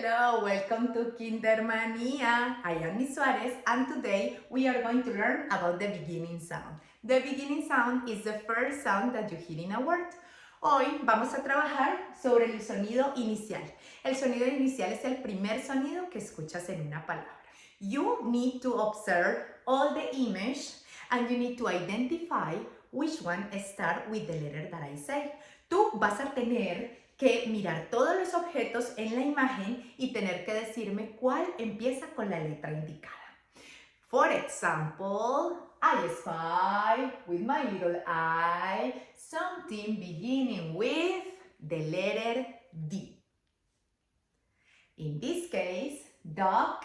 Hello, welcome to Kindermania. I am Miss Suarez and today we are going to learn about the beginning sound. The beginning sound is the first sound that you hear in a word. Hoy vamos a trabajar sobre el sonido inicial. El sonido inicial es el primer sonido que escuchas en una palabra. You need to observe all the image and you need to identify which one starts with the letter that I say. Tú vas a tener que mirar todos los objetos en la imagen y tener que decirme cuál empieza con la letra indicada. For example, I spy with my little eye something beginning with the letter D. In this case, dog,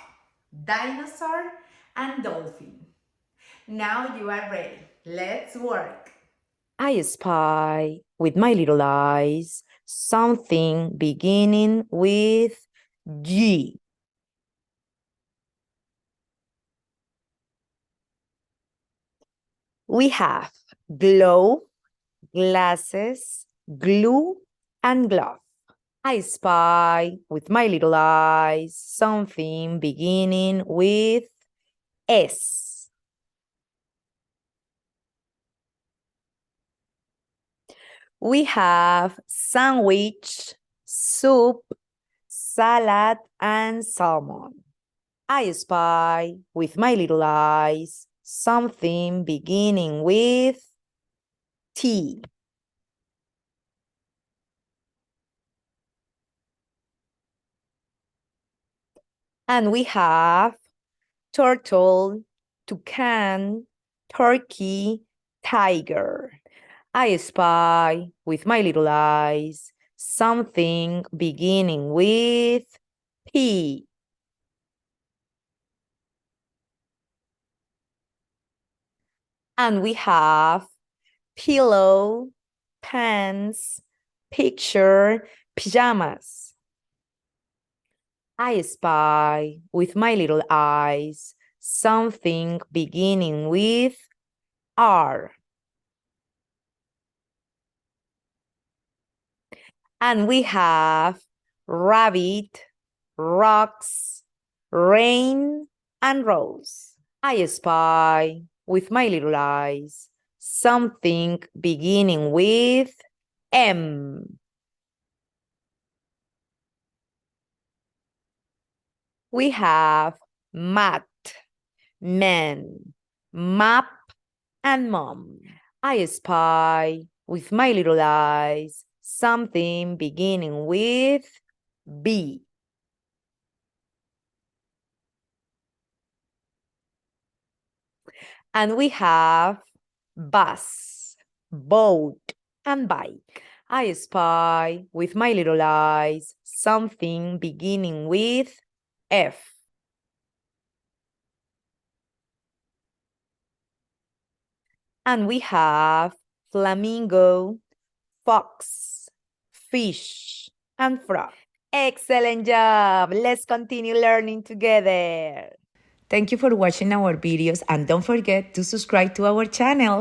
dinosaur, and dolphin. Now you are ready. Let's work. I spy with my little eyes something beginning with G. We have glow, glasses, glue, and glove. I spy with my little eyes something beginning with S. We have sandwich, soup, salad, and salmon. I spy with my little eyes something beginning with T. And we have turtle, toucan, turkey, tiger. I spy with my little eyes something beginning with P. And we have pillow, pants, picture, pajamas. I spy with my little eyes something beginning with R. And we have rabbit, rocks, rain, and rose. I spy with my little eyes something beginning with M. We have mat, man, map, and mom. I spy with my little eyes something beginning with B. And we have bus, boat, and bike. I spy with my little eyes something beginning with F. And we have flamingo, fox, fish, and frog. Excellent job! Let's continue learning together. Thank you for watching our videos and don't forget to subscribe to our channel.